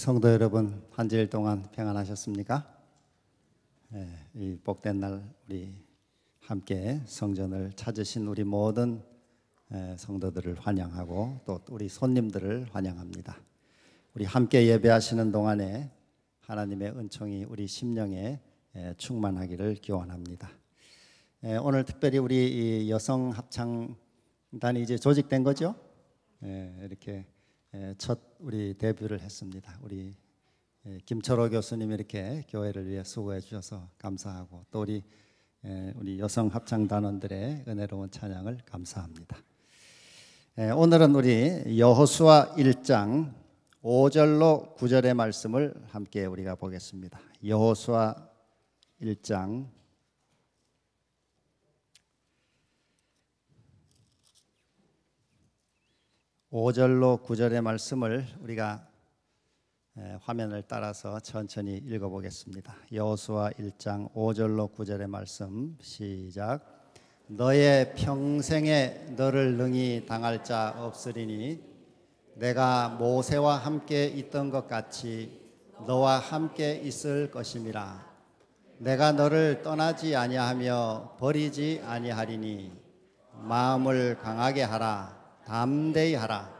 성도 여러분, 한 주일 동안 평안하셨습니까? 이 복된 날 우리 함께 성전을 찾으신 우리 모든 성도들을 환영하고 또 우리 손님들을 환영합니다. 우리 함께 예배하시는 동안에 하나님의 은총이 우리 심령에 충만하기를 기원합니다. 오늘 특별히 우리 여성 합창단이 이제 조직된 거죠? 이렇게 첫 우리 데뷔를 했습니다. 우리 김철호 교수님이 이렇게 교회를 위해 수고해 주셔서 감사하고 또 우리 여성 합창단원들의 은혜로운 찬양을 감사합니다. 오늘은 우리 여호수아 1장 5절로 9절의 말씀을 함께 우리가 보겠습니다. 여호수아 1장 5절로 9절의 말씀을 우리가 화면을 따라서 천천히 읽어보겠습니다. 여호수아 1장 5절로 9절의 말씀 시작. 너의 평생에 너를 능히 당할 자 없으리니 내가 모세와 함께 있던 것 같이 너와 함께 있을 것임이라. 내가 너를 떠나지 아니하며 버리지 아니하리니 마음을 강하게 하라. 담대히 하라.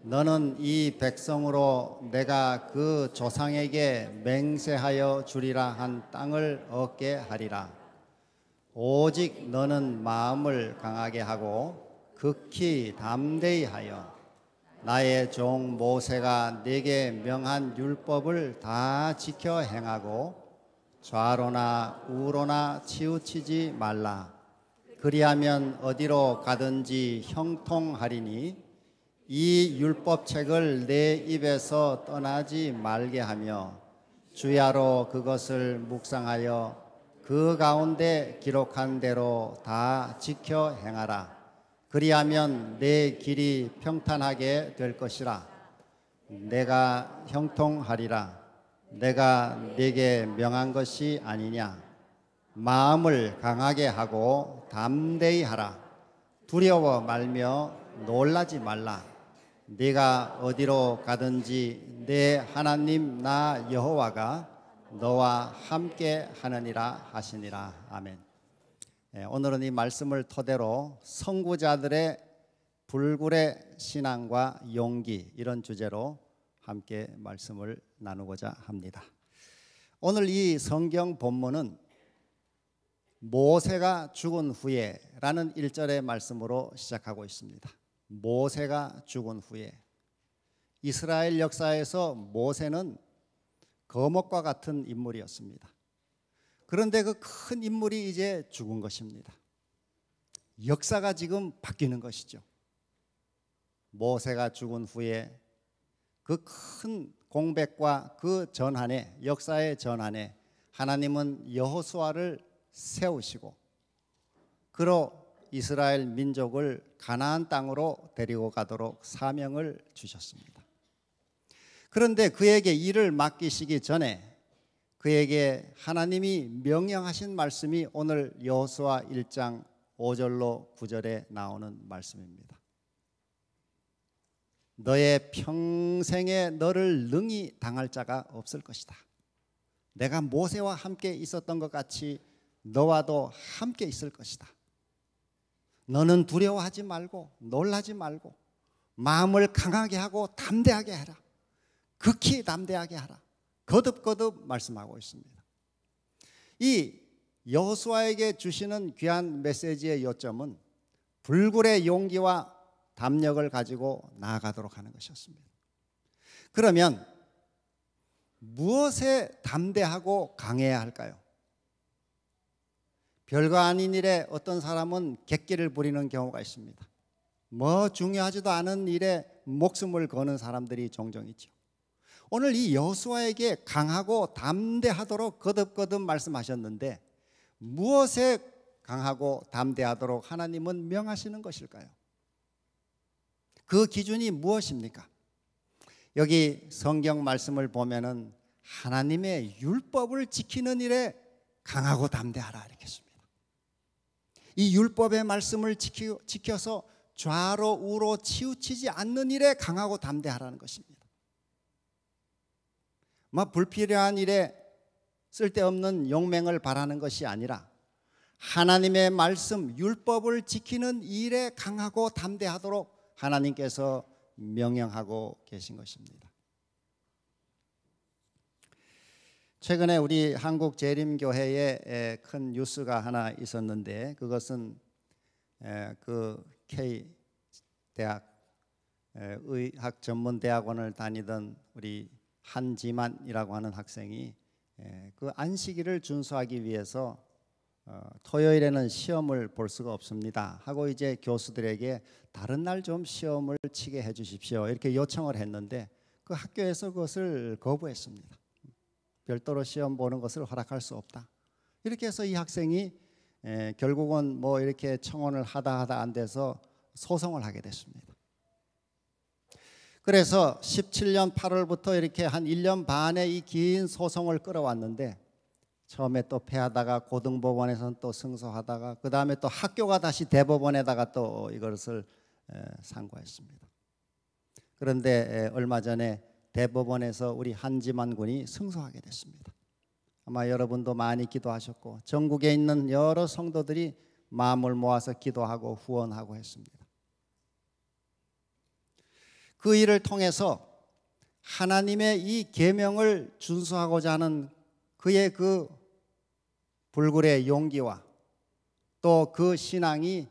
너는 이 백성으로 내가 그 조상에게 맹세하여 주리라 한 땅을 얻게 하리라. 오직 너는 마음을 강하게 하고 극히 담대히 하여 나의 종 모세가 네게 명한 율법을 다 지켜 행하고 좌로나 우로나 치우치지 말라. 그리하면 어디로 가든지 형통하리니 이 율법책을 내 입에서 떠나지 말게 하며 주야로 그것을 묵상하여 그 가운데 기록한 대로 다 지켜 행하라. 그리하면 내 길이 평탄하게 될 것이라. 내가 형통하리라. 내가 네게 명한 것이 아니냐. 마음을 강하게 하고 담대히 하라. 두려워 말며 놀라지 말라. 네가 어디로 가든지 내 하나님 나 여호와가 너와 함께 하느니라 하시니라. 아멘. 오늘은 이 말씀을 토대로 선구자들의 불굴의 신앙과 용기, 이런 주제로 함께 말씀을 나누고자 합니다. 오늘 이 성경 본문은 모세가 죽은 후에 라는 1절의 말씀으로 시작하고 있습니다. 모세가 죽은 후에. 이스라엘 역사에서 모세는 거목과 같은 인물이었습니다. 그런데 그 큰 인물이 이제 죽은 것입니다. 역사가 지금 바뀌는 것이죠. 모세가 죽은 후에 그 큰 공백과 그 전환에, 역사의 전환에 하나님은 여호수아를 세우시고 그로 이스라엘 민족을 가나안 땅으로 데리고 가도록 사명을 주셨습니다. 그런데 그에게 일을 맡기시기 전에 그에게 하나님이 명령하신 말씀이 오늘 여호수아 1장 5절로 9절에 나오는 말씀입니다. 너의 평생에 너를 능히 당할 자가 없을 것이다. 내가 모세와 함께 있었던 것 같이 너와도 함께 있을 것이다. 너는 두려워하지 말고 놀라지 말고 마음을 강하게 하고 담대하게 해라. 극히 담대하게 하라. 거듭거듭 말씀하고 있습니다. 이 여호수아에게 주시는 귀한 메시지의 요점은 불굴의 용기와 담력을 가지고 나아가도록 하는 것이었습니다. 그러면 무엇에 담대하고 강해야 할까요? 별거 아닌 일에 어떤 사람은 객기를 부리는 경우가 있습니다. 뭐 중요하지도 않은 일에 목숨을 거는 사람들이 종종 있죠. 오늘 이 여호수아에게 강하고 담대하도록 거듭거듭 말씀하셨는데 무엇에 강하고 담대하도록 하나님은 명하시는 것일까요? 그 기준이 무엇입니까? 여기 성경 말씀을 보면은 하나님의 율법을 지키는 일에 강하고 담대하라 이렇게 했습니다. 이 율법의 말씀을 지켜서 좌로 우로 치우치지 않는 일에 강하고 담대하라는 것입니다. 불필요한 일에 쓸데없는 용맹을 바라는 것이 아니라 하나님의 말씀, 율법을 지키는 일에 강하고 담대하도록 하나님께서 명령하고 계신 것입니다. 최근에 우리 한국 재림교회에 큰 뉴스가 하나 있었는데, 그것은 그 K 대학 의학 전문 대학원을 다니던 우리 한지만이라고 하는 학생이 그 안식일을 준수하기 위해서 토요일에는 시험을 볼 수가 없습니다 하고 이제 교수들에게 다른 날 좀 시험을 치게 해 주십시오 이렇게 요청을 했는데, 그 학교에서 그것을 거부했습니다. 별도로 시험 보는 것을 허락할 수 없다. 이렇게 해서 이 학생이 결국은 뭐 이렇게 청원을 하다 안 돼서 소송을 하게 됐습니다. 그래서 17년 8월부터 이렇게 한 1년 반의 이 긴 소송을 끌어왔는데, 처음에 또 패하다가 고등법원에서는 또 승소하다가 그 다음에 또 학교가 다시 대법원에다가 또 이것을 상고했습니다. 그런데 얼마 전에 대법원에서 우리 한지만 군이 승소하게 됐습니다. 아마 여러분도 많이 기도하셨고 전국에 있는 여러 성도들이 마음을 모아서 기도하고 후원하고 했습니다. 그 일을 통해서 하나님의 이 계명을 준수하고자 하는 그의 그 불굴의 용기와 또 그 신앙이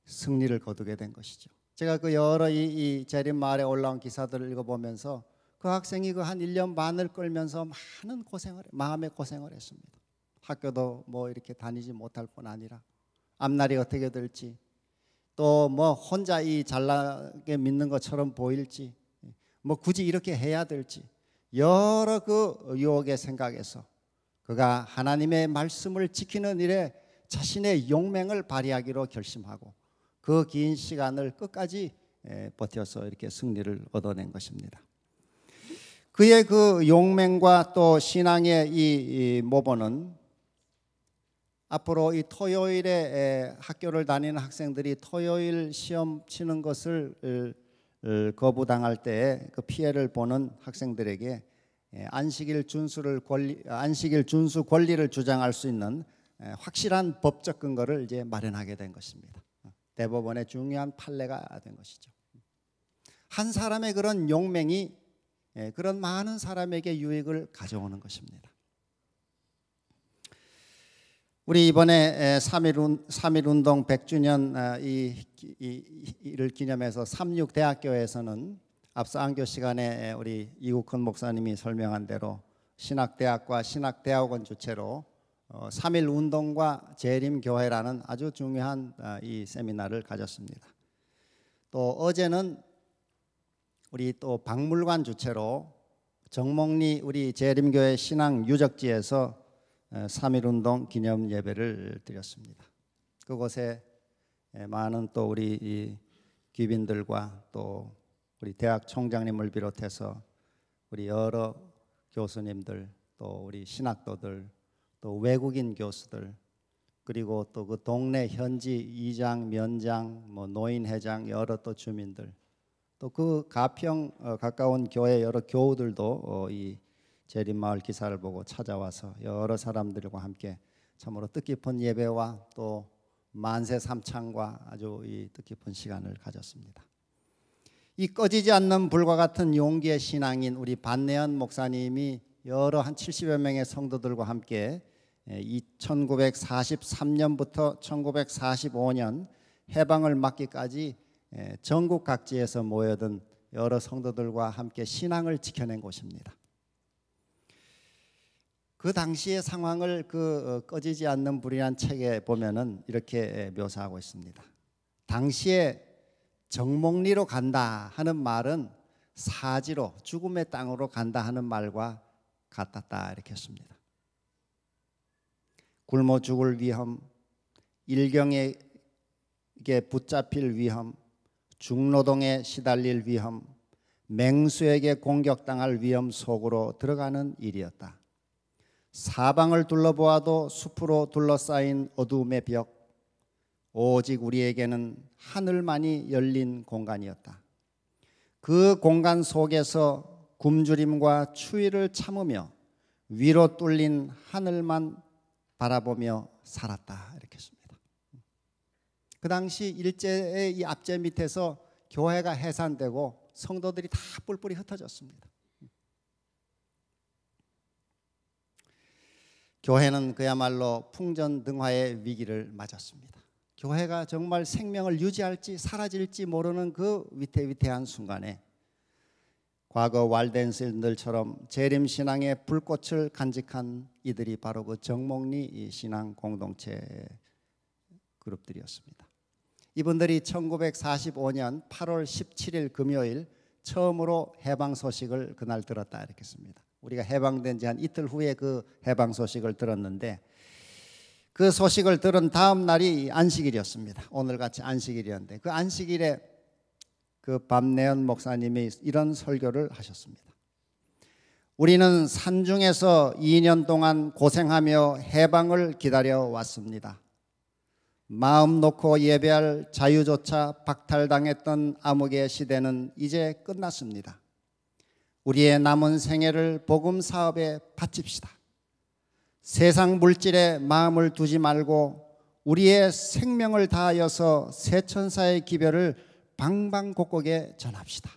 승리를 거두게 된 것이죠. 제가 그 여러 이 재림 마을에 올라온 기사들을 읽어보면서 그 학생이 그 한 1년 반을 끌면서 많은 마음의 고생을 했습니다. 학교도 뭐 이렇게 다니지 못할 뿐 아니라 앞날이 어떻게 될지, 또 뭐 혼자 이 잘나게 믿는 것처럼 보일지, 뭐 굳이 이렇게 해야 될지 여러 그 유혹의 생각에서 그가 하나님의 말씀을 지키는 일에 자신의 용맹을 발휘하기로 결심하고 그 긴 시간을 끝까지 버텨서 이렇게 승리를 얻어낸 것입니다. 그의 그 용맹과 또 신앙의 이 모범은 앞으로 이 토요일에 학교를 다니는 학생들이 토요일 시험 치는 것을 거부당할 때 그 피해를 보는 학생들에게 안식일 준수 권리를 주장할 수 있는 확실한 법적 근거를 이제 마련하게 된 것입니다. 대법원의 중요한 판례가 된 것이죠. 한 사람의 그런 용맹이 그런 많은 사람에게 유익을 가져오는 것입니다. 우리 이번에 3.1운동 100주년 이를 기념해서 삼육대학교에서는 앞서 안교 시간에 우리 이국헌 목사님이 설명한 대로 신학대학과 신학대학원 주최로 3.1운동과 재림교회라는 아주 중요한 이 세미나를 가졌습니다. 또 어제는 우리 또 박물관 주최로 정목리 우리 재림교회 신앙 유적지에서 3.1운동 기념 예배를 드렸습니다. 그곳에 많은 또 우리 이 귀빈들과 또 우리 대학 총장님을 비롯해서 우리 여러 교수님들, 또 우리 신학도들, 또 외국인 교수들, 그리고 또 그 동네 현지 이장, 면장, 뭐 노인회장, 여러 또 주민들, 또 그 가평 가까운 교회 여러 교우들도 이 재림마을 기사를 보고 찾아와서 여러 사람들과 함께 참으로 뜻깊은 예배와 또 만세 삼창과 아주 이 뜻깊은 시간을 가졌습니다. 이 꺼지지 않는 불과 같은 용기의 신앙인 우리 반내현 목사님이 여러 한 70여 명의 성도들과 함께 1943년부터 1945년 해방을 맞기까지 전국 각지에서 모여든 여러 성도들과 함께 신앙을 지켜낸 곳입니다. 그 당시의 상황을 그 꺼지지 않는 불이란 책에 보면은 이렇게 묘사하고 있습니다. 당시에 정목리로 간다 하는 말은 사지로 죽음의 땅으로 간다 하는 말과 같았다 이렇게 했습니다. 굶어 죽을 위험, 일경에게 붙잡힐 위험, 중노동에 시달릴 위험, 맹수에게 공격당할 위험 속으로 들어가는 일이었다. 사방을 둘러보아도 숲으로 둘러싸인 어두움의 벽, 오직 우리에게는 하늘만이 열린 공간이었다. 그 공간 속에서 굶주림과 추위를 참으며 위로 뚫린 하늘만 바라보며 살았다 이렇게 했습니다. 그 당시 일제의 이 압제 밑에서 교회가 해산되고 성도들이 다 뿔뿔이 흩어졌습니다. 교회는 그야말로 풍전등화의 위기를 맞았습니다. 교회가 정말 생명을 유지할지 사라질지 모르는 그 위태위태한 순간에 과거 waldenser들처럼 재림신앙의 불꽃을 간직한 이들이 바로 그 정목리 신앙 공동체 그룹들이었습니다. 이분들이 1945년 8월 17일 금요일 처음으로 해방 소식을 그날 들었다 이렇게 씁니다. 우리가 해방된 지 한 이틀 후에 그 해방 소식을 들었는데 그 소식을 들은 다음 날이 안식일이었습니다. 오늘같이 안식일이었는데 그 안식일에 그 밤내연 목사님이 이런 설교를 하셨습니다. 우리는 산중에서 2년 동안 고생하며 해방을 기다려 왔습니다. 마음 놓고 예배할 자유조차 박탈당했던 암흑의 시대는 이제 끝났습니다. 우리의 남은 생애를 복음 사업에 바칩시다. 세상 물질에 마음을 두지 말고 우리의 생명을 다하여서 세천사의 기별을 방방곡곡에 전합시다.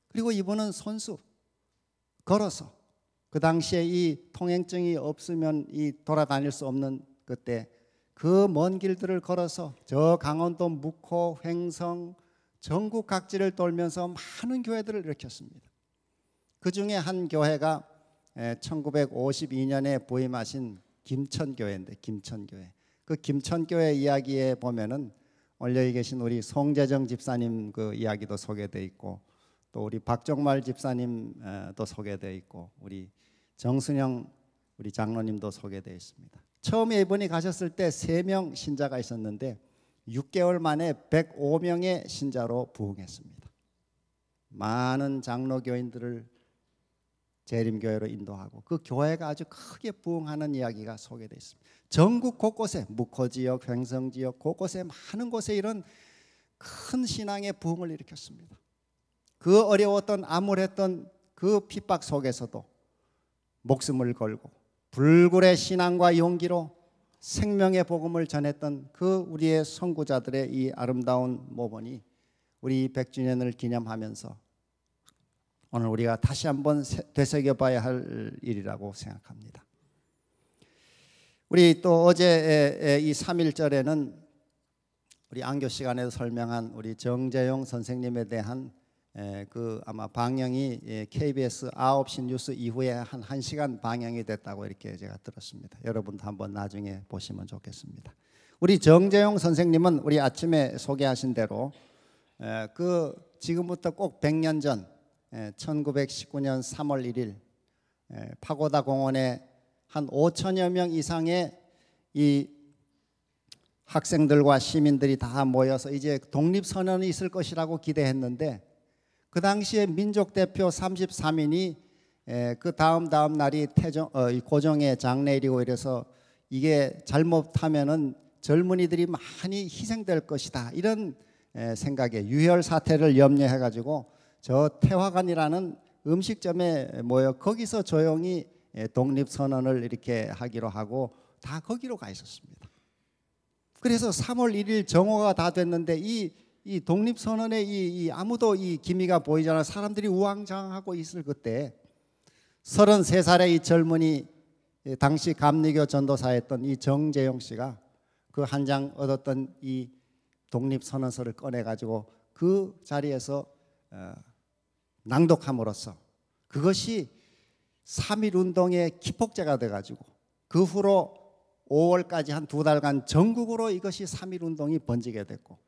그리고 이분은 손수 걸어서 그 당시에 이 통행증이 없으면 이 돌아다닐 수 없는 그때 그 먼 길들을 걸어서 저 강원도 묵호, 횡성, 전국 각지를 돌면서 많은 교회들을 일으켰습니다. 그 중에 한 교회가 1952년에 부임하신 김천교회인데 김천교회. 그 김천교회 이야기에 보면은 올려 계신 우리 송재정 집사님 그 이야기도 소개되어 있고 또 우리 박정말 집사님도 소개되어 있고 우리 정순영 우리 장로님도 소개되어 있습니다. 처음에 이분이 가셨을 때 3명 신자가 있었는데 6개월 만에 105명의 신자로 부흥했습니다. 많은 장로교인들을 재림교회로 인도하고 그 교회가 아주 크게 부흥하는 이야기가 소개되어 있습니다. 전국 곳곳에 묵호지역, 횡성지역 곳곳에 많은 곳에 이런 큰 신앙의 부흥을 일으켰습니다. 그 어려웠던 암울했던 그 핍박 속에서도 목숨을 걸고 불굴의 신앙과 용기로 생명의 복음을 전했던 그 우리의 선구자들의 이 아름다운 모범이 우리 100주년을 기념하면서 오늘 우리가 다시 한번 되새겨봐야 할 일이라고 생각합니다. 우리 또 어제 이 3.1절에는 우리 안교 시간에도 설명한 우리 정재용 선생님에 대한 그 아마 방영이 KBS 9시 뉴스 이후에 한 1시간 방영이 됐다고 이렇게 제가 들었습니다. 여러분도 한번 나중에 보시면 좋겠습니다. 우리 정재용 선생님은 우리 아침에 소개하신 대로 그 지금부터 꼭 100년 전 1919년 3월 1일 파고다 공원에 한 5천여 명 이상의 이 학생들과 시민들이 다 모여서 이제 독립선언이 있을 것이라고 기대했는데 그 당시에 민족대표 33인이 그 다음 날이 고종의 장례일이고 이래서 이게 잘못하면은 젊은이들이 많이 희생될 것이다 이런 생각에 유혈 사태를 염려해 가지고 저 태화관이라는 음식점에 모여 거기서 조용히 독립선언을 이렇게 하기로 하고 다 거기로 가 있었습니다. 그래서 3월 1일 정오가 다 됐는데 이 독립선언에 이 아무도 이 기미가 보이지 않아 사람들이 우왕좌왕하고 있을 그때 33살의 이 젊은이 당시 감리교 전도사였던 이 정재용 씨가 그 한 장 얻었던 이 독립선언서를 꺼내가지고 그 자리에서 낭독함으로써 그것이 3.1운동의 기폭제가 돼가지고 그 후로 5월까지 한 2달간 전국으로 이것이 3.1운동이 번지게 됐고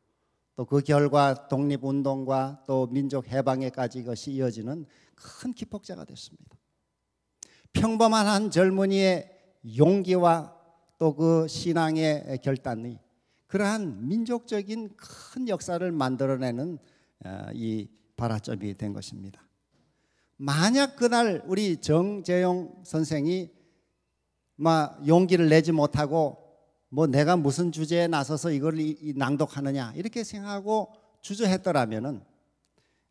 또 그 결과 독립운동과 또 민족 해방에까지 이것이 이어지는 큰 기폭제가 됐습니다. 평범한 한 젊은이의 용기와 또 그 신앙의 결단이 그러한 민족적인 큰 역사를 만들어내는 이 발화점이 된 것입니다. 만약 그날 우리 정재용 선생이 용기를 내지 못하고 내가 무슨 주제에 나서서 이걸 낭독하느냐 이렇게 생각하고 주저했더라면은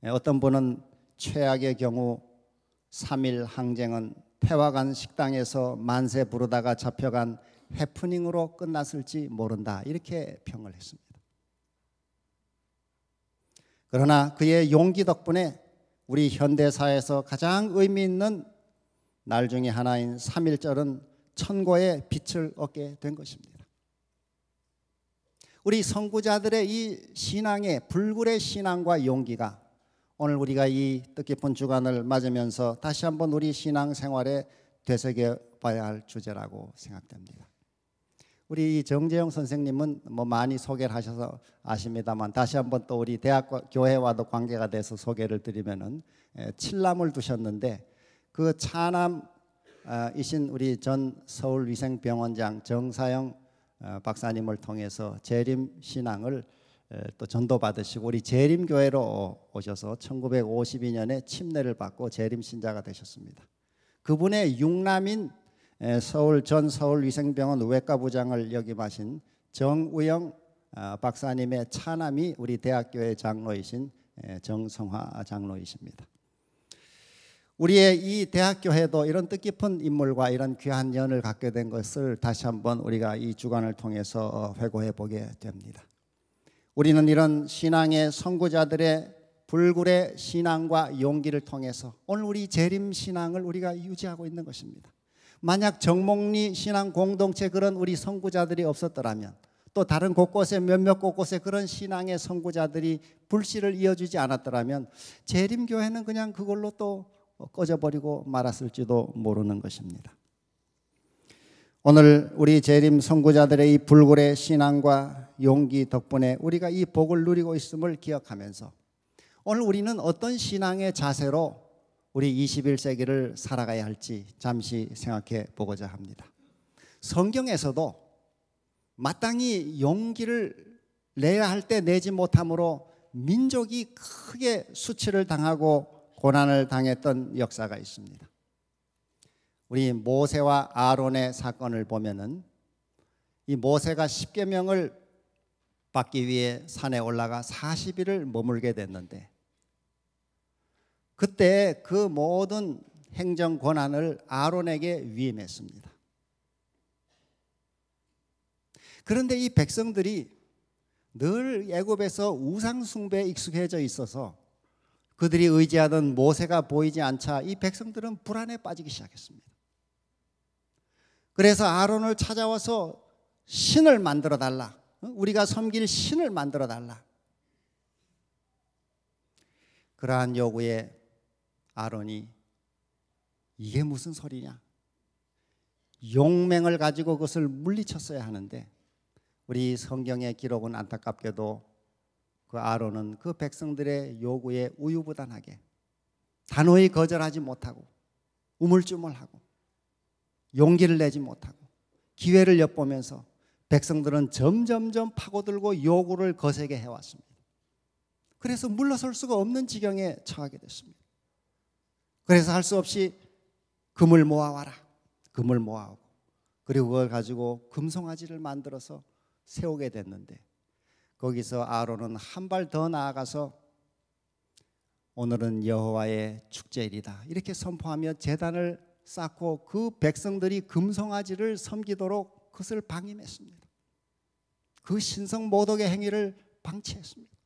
어떤 분은 최악의 경우 3일 항쟁은 태화관 식당에서 만세 부르다가 잡혀간 해프닝으로 끝났을지 모른다. 이렇게 평을 했습니다. 그러나 그의 용기 덕분에 우리 현대사에서 가장 의미 있는 날 중에 하나인 3.1절은 천고의 빛을 얻게 된 것입니다. 우리 선구자들의 이 신앙의 불굴의 신앙과 용기가 오늘 우리가 이 뜻깊은 주간을 맞으면서 다시 한번 우리 신앙생활에 되새겨 봐야 할 주제라고 생각됩니다. 우리 정재영 선생님은 뭐 많이 소개를 하셔서 아십니다만 다시 한번 또 우리 대학 교회와도 관계가 돼서 소개를 드리면은 칠남을 두셨는데 그 차남이신 우리 전 서울위생병원장 정사영 박사님을 통해서 재림 신앙을 또 전도받으시고 우리 재림교회로 오셔서 1952년에 침례를 받고 재림 신자가 되셨습니다. 그분의 육남인 서울 전 서울위생병원 외과부장을 역임하신 정우영 박사님의 차남이 우리 대학교의 장로이신 정성화 장로이십니다. 우리의 이 대학교회도 이런 뜻깊은 인물과 이런 귀한 연을 갖게 된 것을 다시 한번 우리가 이 주간을 통해서 회고해 보게 됩니다. 우리는 이런 신앙의 선구자들의 불굴의 신앙과 용기를 통해서 오늘 우리 재림 신앙을 우리가 유지하고 있는 것입니다. 만약 정목리 신앙 공동체 그런 우리 선구자들이 없었더라면 또 다른 곳곳에 몇몇 곳곳에 그런 신앙의 선구자들이 불씨를 이어주지 않았더라면 재림교회는 그냥 그걸로 또 꺼져버리고 말았을지도 모르는 것입니다. 오늘 우리 재림 선구자들의 이 불굴의 신앙과 용기 덕분에 우리가 이 복을 누리고 있음을 기억하면서 오늘 우리는 어떤 신앙의 자세로 우리 21세기를 살아가야 할지 잠시 생각해 보고자 합니다. 성경에서도 마땅히 용기를 내야 할 때 내지 못함으로 민족이 크게 수치를 당하고 고난을 당했던 역사가 있습니다. 우리 모세와 아론의 사건을 보면은 이 모세가 십계명을 받기 위해 산에 올라가 40일을 머물게 됐는데 그때 그 모든 행정 권한을 아론에게 위임했습니다. 그런데 이 백성들이 늘 애굽에서 우상 숭배에 익숙해져 있어서 그들이 의지하던 모세가 보이지 않자 이 백성들은 불안에 빠지기 시작했습니다. 그래서 아론을 찾아와서 신을 만들어 달라. 우리가 섬길 신을 만들어 달라. 그러한 요구에 아론이 이게 무슨 소리냐? 용맹을 가지고 그것을 물리쳤어야 하는데 우리 성경의 기록은 안타깝게도 그 아론은 그 백성들의 요구에 우유부단하게 단호히 거절하지 못하고 우물쭈물하고 용기를 내지 못하고 기회를 엿보면서 백성들은 점점점 파고들고 요구를 거세게 해왔습니다. 그래서 물러설 수가 없는 지경에 처하게 됐습니다. 그래서 할 수 없이 금을 모아와라. 금을 모아오고 그리고 그걸 가지고 금송아지를 만들어서 세우게 됐는데 거기서 아론은 한 발 더 나아가서 오늘은 여호와의 축제일이다 이렇게 선포하며 제단을 쌓고 그 백성들이 금송아지를 섬기도록 그것을 방임했습니다. 그 신성 모독의 행위를 방치했습니다.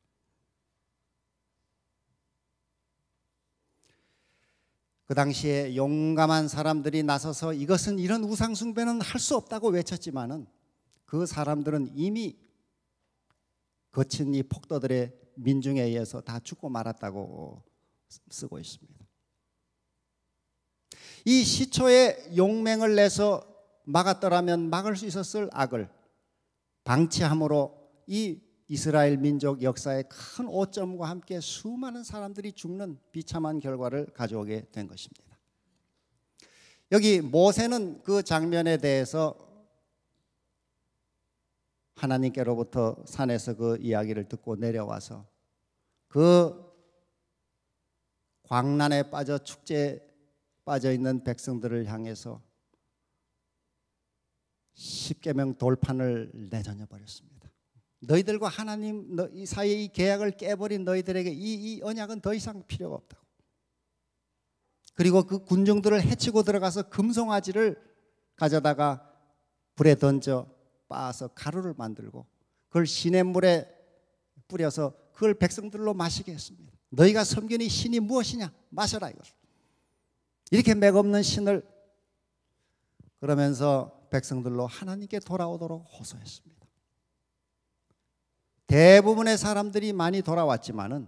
그 당시에 용감한 사람들이 나서서 이것은 이런 우상 숭배는 할 수 없다고 외쳤지만은 그 사람들은 이미 거친 이 폭도들의 민중에 의해서 다 죽고 말았다고 쓰고 있습니다. 이 시초의 용맹을 내서 막았더라면 막을 수 있었을 악을 방치함으로 이 이스라엘 민족 역사의 큰 오점과 함께 수많은 사람들이 죽는 비참한 결과를 가져오게 된 것입니다. 여기 모세는 그 장면에 대해서 하나님께로부터 산에서 그 이야기를 듣고 내려와서 그 광란에 빠져 축제에 빠져 있는 백성들을 향해서 십계명 돌판을 내던져 버렸습니다. 너희들과 하나님 이 사이의 이 계약을 깨버린 너희들에게 이 언약은 더 이상 필요가 없다고. 그리고 그 군중들을 해치고 들어가서 금송아지를 가져다가 불에 던져 빻아서 가루를 만들고 그걸 시냇물에 뿌려서 그걸 백성들로 마시게 했습니다. 너희가 섬기는 신이 무엇이냐? 마셔라 이걸. 이렇게 맥없는 신을 그러면서 백성들로 하나님께 돌아오도록 호소했습니다. 대부분의 사람들이 많이 돌아왔지만은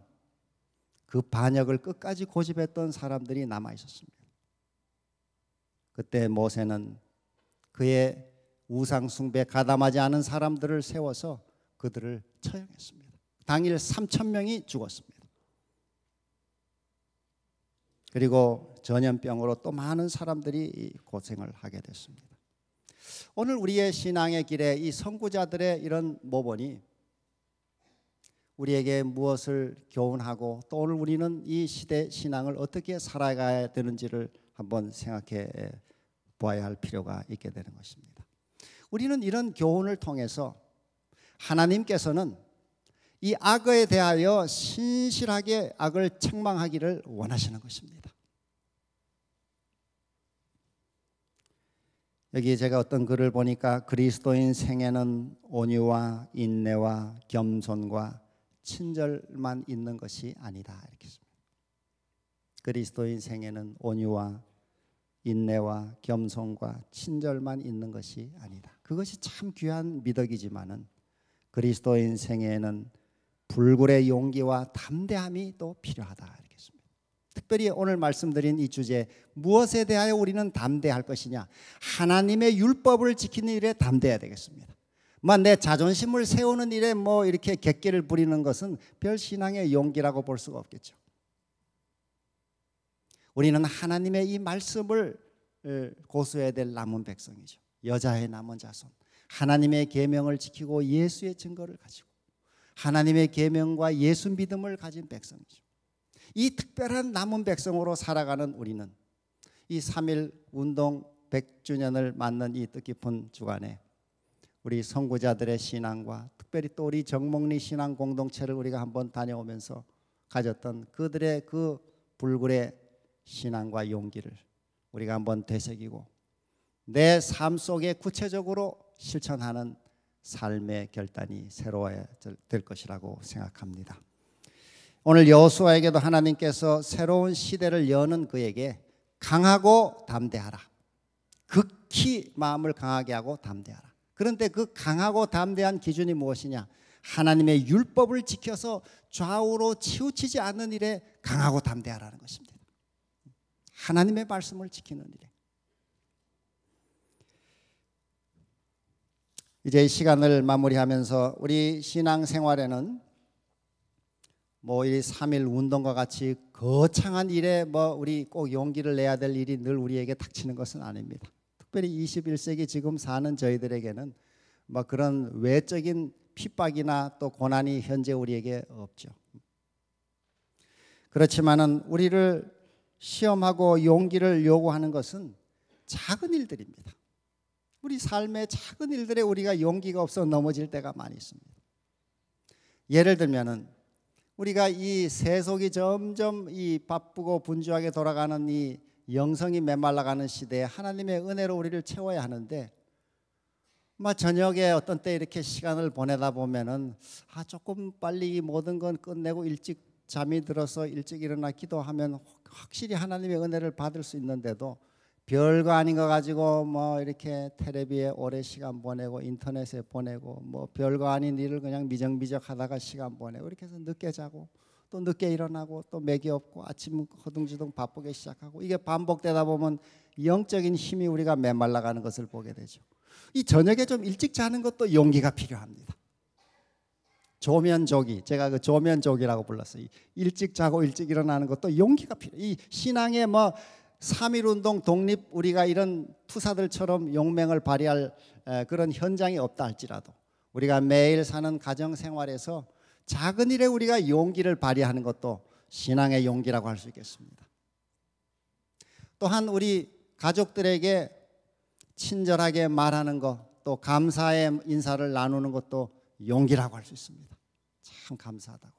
그 반역을 끝까지 고집했던 사람들이 남아 있었습니다. 그때 모세는 그의 우상 숭배에 가담하지 않은 사람들을 세워서 그들을 처형했습니다. 당일 3,000명이 죽었습니다. 그리고 전염병으로 또 많은 사람들이 고생을 하게 됐습니다. 오늘 우리의 신앙의 길에 이 선구자들의 이런 모범이 우리에게 무엇을 교훈하고 또 오늘 우리는 이 시대 신앙을 어떻게 살아가야 되는지를 한번 생각해 보아야 할 필요가 있게 되는 것입니다. 우리는 이런 교훈을 통해서 하나님께서는 이 악에 대하여 신실하게 악을 책망하기를 원하시는 것입니다. 여기 제가 어떤 글을 보니까 그리스도인 생애는 온유와 인내와 겸손과 친절만 있는 것이 아니다 이렇게 했습니다. 그리스도인 생애는 온유와 인내와 겸손과 친절만 있는 것이 아니다. 그것이 참 귀한 미덕이지만은 그리스도인 생애에는 불굴의 용기와 담대함이 또 필요하다 이렇게 했습니다. 특별히 오늘 말씀드린 이 주제 무엇에 대하여 우리는 담대할 것이냐? 하나님의 율법을 지키는 일에 담대해야 되겠습니다. 내 자존심을 세우는 일에 이렇게 객기를 부리는 것은 별 신앙의 용기라고 볼 수가 없겠죠. 우리는 하나님의 이 말씀을 고수해야 될 남은 백성이죠. 여자의 남은 자손. 하나님의 계명을 지키고 예수의 증거를 가지고 하나님의 계명과 예수 믿음을 가진 백성이죠. 이 특별한 남은 백성으로 살아가는 우리는 이 3.1 운동 100주년을 맞는 이 뜻깊은 주간에 우리 선구자들의 신앙과 특별히 또 우리 정목리 신앙 공동체를 우리가 한번 다녀오면서 가졌던 그들의 그 불굴의 신앙과 용기를 우리가 한번 되새기고 내 삶 속에 구체적으로 실천하는 삶의 결단이 새로워야 될 것이라고 생각합니다. 오늘 여호수아에게도 하나님께서 새로운 시대를 여는 그에게 강하고 담대하라. 극히 마음을 강하게 하고 담대하라. 그런데 그 강하고 담대한 기준이 무엇이냐? 하나님의 율법을 지켜서 좌우로 치우치지 않는 일에 강하고 담대하라는 것입니다. 하나님의 말씀을 지키는 일에. 이제 이 시간을 마무리하면서 우리 신앙생활에는 이 3.1 운동과 같이 거창한 일에 우리 꼭 용기를 내야 될 일이 늘 우리에게 닥치는 것은 아닙니다. 특별히 21세기 지금 사는 저희들에게는 그런 외적인 핍박이나 또 고난이 현재 우리에게 없죠. 그렇지만은 우리를 시험하고 용기를 요구하는 것은 작은 일들입니다. 우리 삶의 작은 일들에 우리가 용기가 없어 넘어질 때가 많이 있습니다. 예를 들면은 우리가 이 세속이 점점 이 바쁘고 분주하게 돌아가는 이 영성이 메말라가는 시대에 하나님의 은혜로 우리를 채워야 하는데 저녁에 어떤 때 이렇게 시간을 보내다 보면은 조금 빨리 모든 건 끝내고 일찍 잠이 들어서 일찍 일어나 기도하면 확실히 하나님의 은혜를 받을 수 있는데도 별거 아닌 거 가지고 이렇게 텔레비에 오래 시간 보내고 인터넷에 보내고 별거 아닌 일을 그냥 미적미적 하다가 시간 보내고 이렇게 해서 늦게 자고 또 늦게 일어나고 또 맥이 없고 아침 허둥지둥 바쁘게 시작하고 이게 반복되다 보면 영적인 힘이 우리가 메말라가는 것을 보게 되죠. 이 저녁에 좀 일찍 자는 것도 용기가 필요합니다. 조면조기, 제가 그 조면조기라고 불렀어요. 일찍 자고 일찍 일어나는 것도 용기가 필요해요. 이 신앙에 3.1 운동 독립 우리가 이런 투사들처럼 용맹을 발휘할 그런 현장이 없다 할지라도 우리가 매일 사는 가정생활에서 작은 일에 우리가 용기를 발휘하는 것도 신앙의 용기라고 할 수 있겠습니다. 또한 우리 가족들에게 친절하게 말하는 것, 또 감사의 인사를 나누는 것도 용기라고 할 수 있습니다. 참 감사하다고.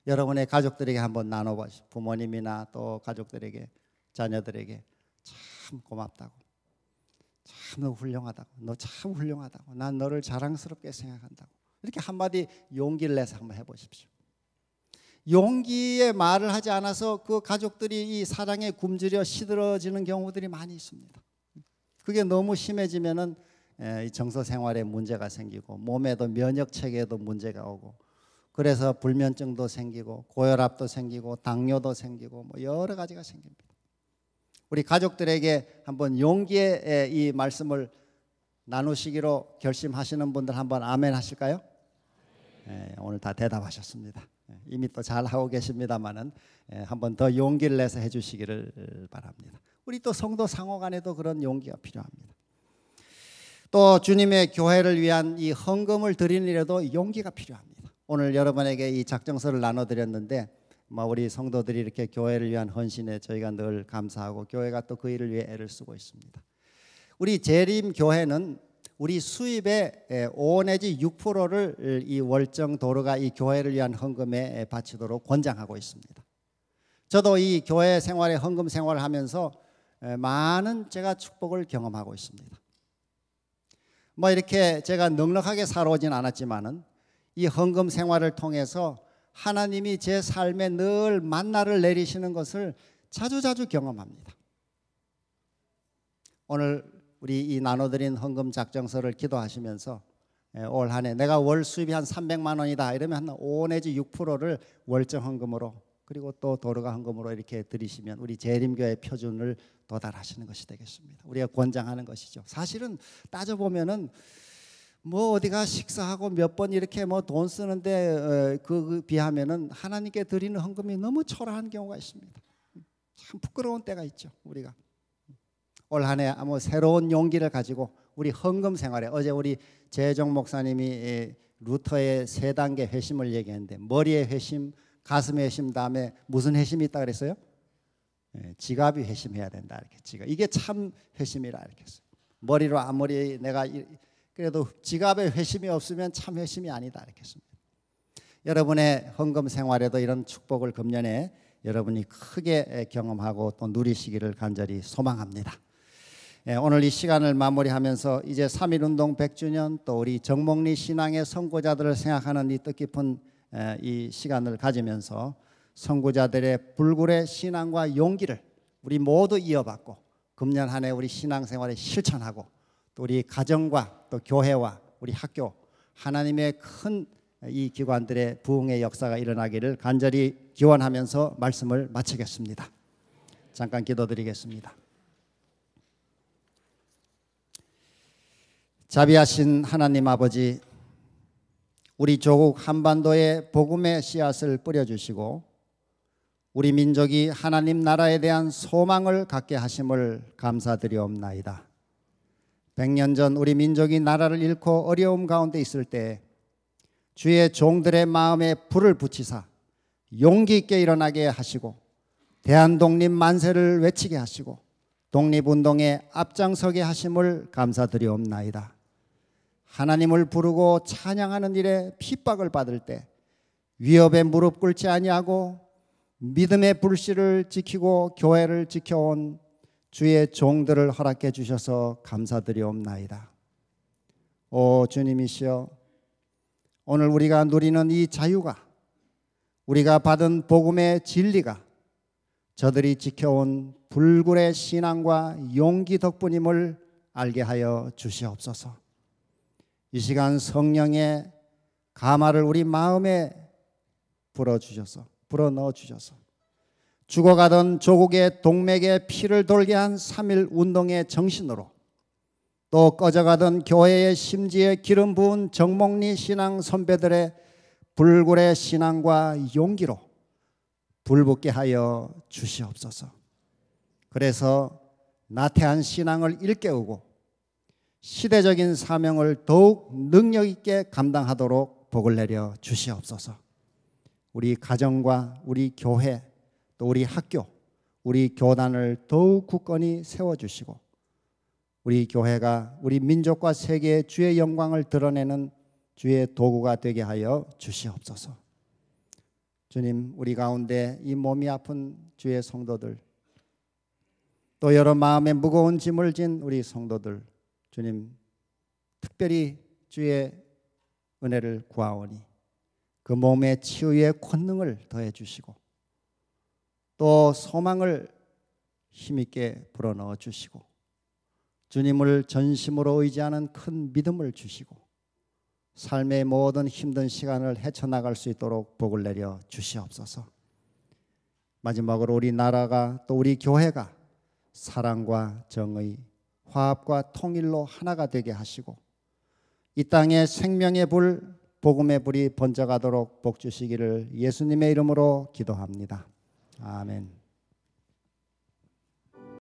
여러분의 가족들에게 한번 나눠보시죠. 부모님이나 또 가족들에게 자녀들에게 참 고맙다고, 참 너 훌륭하다고, 너 참 훌륭하다고, 난 너를 자랑스럽게 생각한다고, 이렇게 한마디 용기를 내서 한번 해보십시오. 용기의 말을 하지 않아서 그 가족들이 이 사랑에 굶주려 시들어지는 경우들이 많이 있습니다. 그게 너무 심해지면은 이 정서 생활에 문제가 생기고 몸에도 면역 체계에도 문제가 오고, 그래서 불면증도 생기고 고혈압도 생기고 당뇨도 생기고 뭐 여러 가지가 생깁니다. 우리 가족들에게 한번 용기의 이 말씀을 나누시기로 결심하시는 분들 한번 아멘 하실까요? 오늘 다 대답하셨습니다. 이미 또 잘하고 계십니다만은 한번 더 용기를 내서 해주시기를 바랍니다. 우리 또 성도 상호 간에도 그런 용기가 필요합니다. 또 주님의 교회를 위한 이 헌금을 드리는 일에도 용기가 필요합니다. 오늘 여러분에게 이 작정서를 나눠드렸는데 우리 성도들이 이렇게 교회를 위한 헌신에 저희가 늘 감사하고 교회가 또 그 일을 위해 애를 쓰고 있습니다. 우리 재림교회는 우리 수입의 5 내지 6%를 이 월정 도로가 이 교회를 위한 헌금에 바치도록 권장하고 있습니다. 저도 이 교회 생활에 헌금 생활을 하면서 많은 제가 축복을 경험하고 있습니다. 뭐 이렇게 제가 넉넉하게 살아오진 않았지만은 이 헌금 생활을 통해서 하나님이 제 삶에 늘 만나를 내리시는 것을 자주자주 경험합니다. 오늘 우리 이 나눠드린 헌금 작정서를 기도하시면서 올 한 해 내가 월 수입이 한 300만 원이다 이러면 한 5 내지 6%를 월정 헌금으로, 그리고 또 도르가 헌금으로 이렇게 드리시면 우리 재림교회 표준을 도달하시는 것이 되겠습니다. 우리가 권장하는 것이죠. 사실은 따져보면은 뭐 어디가 식사하고 몇 번 이렇게 뭐 돈 쓰는데 그 비하면은 하나님께 드리는 헌금이 너무 초라한 경우가 있습니다. 참 부끄러운 때가 있죠. 우리가 올 한 해 아무 새로운 용기를 가지고 우리 헌금 생활에, 어제 우리 재정 목사님이 루터의 3단계 회심을 얘기했는데 머리의 회심, 가슴의 회심, 다음에 무슨 회심이 있다 그랬어요? 지갑이 회심해야 된다 이렇게. 지갑, 이게 참 회심이라 이렇게 했어요. 머리로 아무리 내가 그래도 지갑에 회심이 없으면 참 회심이 아니다 이렇게 했습니다. 여러분의 헌금 생활에도 이런 축복을 금년에 여러분이 크게 경험하고 또 누리시기를 간절히 소망합니다. 오늘 이 시간을 마무리하면서 이제 3.1운동 100주년, 또 우리 정목리 신앙의 선구자들을 생각하는 이 뜻깊은 이 시간을 가지면서 선구자들의 불굴의 신앙과 용기를 우리 모두 이어받고 금년 한 해 우리 신앙생활에 실천하고, 또 우리 가정과 또 교회와 우리 학교, 하나님의 큰 이 기관들의 부흥의 역사가 일어나기를 간절히 기원하면서 말씀을 마치겠습니다. 잠깐 기도드리겠습니다. 자비하신 하나님 아버지, 우리 조국 한반도에 복음의 씨앗을 뿌려주시고 우리 민족이 하나님 나라에 대한 소망을 갖게 하심을 감사드리옵나이다. 100년 전 우리 민족이 나라를 잃고 어려움 가운데 있을 때 주의 종들의 마음에 불을 붙이사 용기 있게 일어나게 하시고 대한독립 만세를 외치게 하시고 독립운동에 앞장서게 하심을 감사드리옵나이다. 하나님을 부르고 찬양하는 일에 핍박을 받을 때 위협에 무릎 꿇지 아니하고 믿음의 불씨를 지키고 교회를 지켜온 주의 종들을 허락해 주셔서 감사드리옵나이다. 오 주님이시여, 오늘 우리가 누리는 이 자유가, 우리가 받은 복음의 진리가 저들이 지켜온 불굴의 신앙과 용기 덕분임을 알게 하여 주시옵소서. 이 시간 성령의 가마를 우리 마음에 불어넣어 주셔서 죽어가던 조국의 동맥에 피를 돌게 한 3.1 운동의 정신으로, 또 꺼져가던 교회의 심지에 기름 부은 정목리 신앙 선배들의 불굴의 신앙과 용기로 불붙게 하여 주시옵소서. 그래서 나태한 신앙을 일깨우고 시대적인 사명을 더욱 능력 있게 감당하도록 복을 내려 주시옵소서. 우리 가정과 우리 교회, 또 우리 학교, 우리 교단을 더욱 굳건히 세워주시고 우리 교회가 우리 민족과 세계의 주의 영광을 드러내는 주의 도구가 되게 하여 주시옵소서. 주님, 우리 가운데 이 몸이 아픈 주의 성도들, 또 여러 마음에 무거운 짐을 진 우리 성도들, 주님 특별히 주의 은혜를 구하오니 그 몸의 치유의 권능을 더해 주시고 또 소망을 힘있게 불어넣어 주시고 주님을 전심으로 의지하는 큰 믿음을 주시고 삶의 모든 힘든 시간을 헤쳐나갈 수 있도록 복을 내려 주시옵소서. 마지막으로 우리 나라가 또 우리 교회가 사랑과 정의, 화합과 통일로 하나가 되게 하시고 이 땅에 생명의 불, 복음의 불이 번져가도록 복 주시기를 예수님의 이름으로 기도합니다. 아멘.